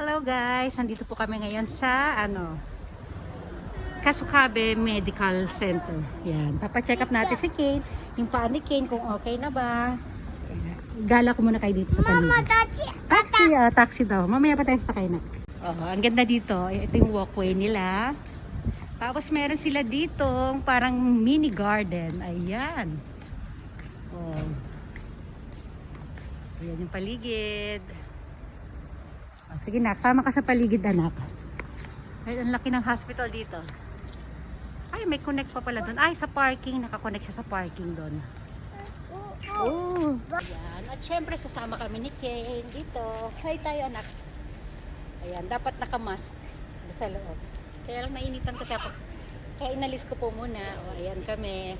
Hello guys, nandito po kami ngayon sa Kasukabe Medical Center. Yan, papacheck up natin si Kane, yung paa ni Kane kung okay na ba. Gala ko muna kayo dito sa paligid. Mama, Taxi daw. Mamaya pa tayo sakay na. Ang ganda dito. Ito yung walkway nila. Tapos meron sila dito parang mini garden. Ayan. Ayan yung paligid. Sige na, sama ka sa paligid anak. Ay, ang laki ng hospital dito. Ay, may connect pa pala doon. Ay, sa parking. Nakakonect siya sa parking doon. Oh. Ayan. At syempre, sasama kami ni Kane dito. Hi tayo anak. Ayan, dapat nakamask sa loob. Kaya lang nainitan kasi ako. Kaya inalis ko po muna. O, ayan kami.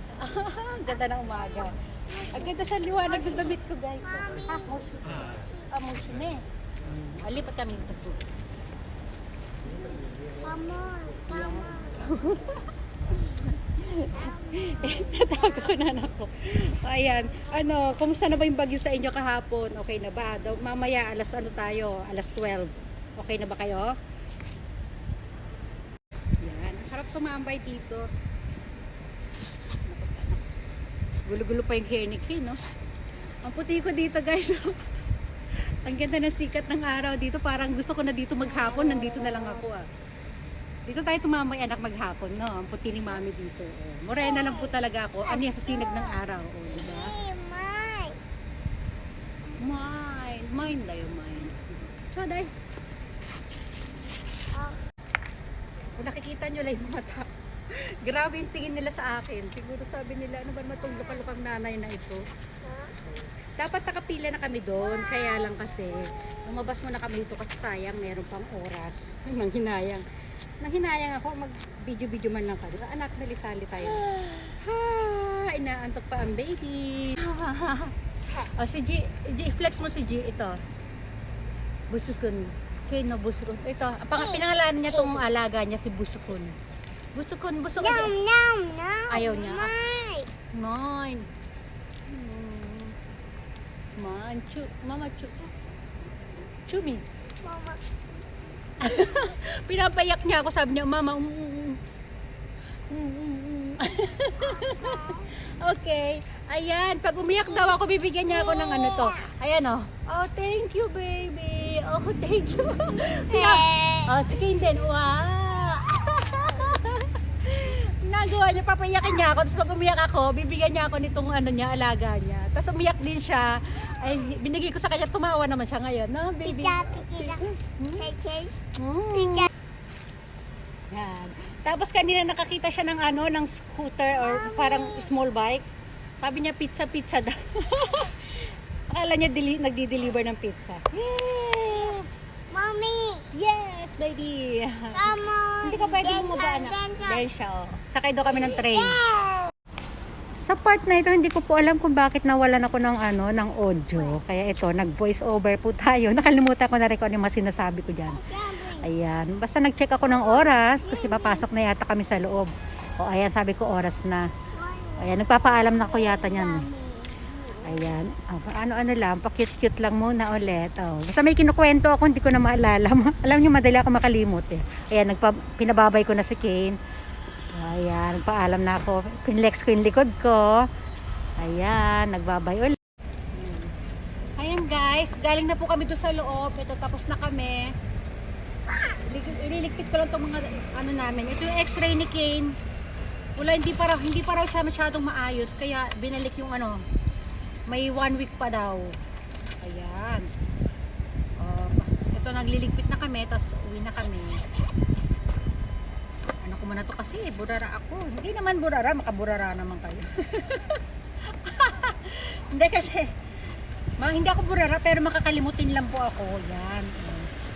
Ganda ng umaga. Ang ganda sa liwanag ng damit ko guys. Mushi na eh. Alipat kami dito. Mama. Natago ko na anak ko. Ayan. Kumusta na ba yung bagyo sa inyo kahapon? Okay na ba? Mamaya alas alas 12. Okay na ba kayo? Yan. Sarap tumambay dito. Gulo-gulo pa yung hair ni Kane, no? Ang puti ko dito, guys. Ang ganda ng sikat ng araw dito. Parang gusto ko na dito maghapon. Nandito na lang ako, Dito tayo tumambay, anak, maghapon, no? Ang puti ni mami dito. Morena lang po talaga ako. Ano yan, sa sinag ng araw. Diba? Mine tayo, mine. So, dahil. Kung nakikita nyo lang yung mata. Grabe yung tingin nila sa akin. Siguro sabi nila, ano ba itong lukang nanay na ito? Dapat nakapila na kami doon. Kaya lang kasi, lumabas muna kami dito kasi sayang, meron pang oras. Nanghinayang. Nanghinayang ako, mag-video-video man lang ka. Diba? Anak, nalisali tayo. Inaantok pa ang baby. Si G, flex mo si G. Ito. Busukun. Kino Busukun. Ito, pinangalanan niya itong alaga niya, si Busukun. Busukun. Ayaw niya. Mine. Mama, Chumi. Mama. Pinapayak niya ako, sabi niya, Mama, Okay. Ayan, pag umiyak daw ako, bibigyan niya ako ng to. Ayan, oh. Oh, thank you, baby. Oh, thank you. Chicken din. Wow. Nagawa niya, papayakin niya ako. Tapos pag umiyak ako, bibigyan niya ako nitong alaga niya. Tapos umiyak din siya. Ay, binigay ko sa kanya, tumawa naman siya ngayon. No, baby? Yan. Tapos kanina nakakita siya ng ng scooter or parang small bike. Sabi niya pizza daw. Akala niya nagdi-deliver ng pizza. Yeah! Mommy. Yes, baby. Come on. Hindi ka pwede bumaba na. Dahil siya, Sakay daw kami ng train. Yeah. Sa part na ito, hindi ko po alam kung bakit nawalan ako ng ng audio. Kaya ito, nag-voice over po tayo. Nakalimutan ko na rin kung ano yung mga sinasabi ko dyan. Ayan. Basta nag-check ako ng oras kasi papasok na yata kami sa loob. Ayan, sabi ko oras na. Ayan, nagpapaalam na ako yata niyan. Ayan. Ano lang, pa-cute-cute lang muna ulit. Basta may kinukwento ako, hindi ko na maalala. Alam niyo, madali ako makalimot eh. Ayan, pinababay ko na si Kane. Ayan, nagpaalam na ako. Pinlex ko yung likod ko. Ayan, nagbabay ulit. Ayan guys, galing na po kami doon sa loob. Ito, tapos na kami. Ililigpit ko lang itong mga namin. Ito yung x-ray ni Kane. Wala, hindi pa raw siya masyadong maayos. Kaya binalik yung may 1 week pa daw. Ayan. Ito, nagliligpit na kami. Tapos uwi na kami. Ano ko muna to kasi, burara ako. Hindi naman burara, makaburara naman kayo. Hindi kasi, hindi ako burara, pero makakalimutin lang po ako. Yan.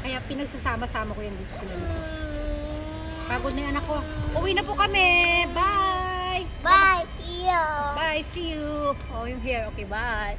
Kaya pinagsasama-sama ko yan dito sila. Pagod na yung anak ko. Uwi na po kami. Bye! Bye. See you. Bye, see you. Yung hair, okay, bye.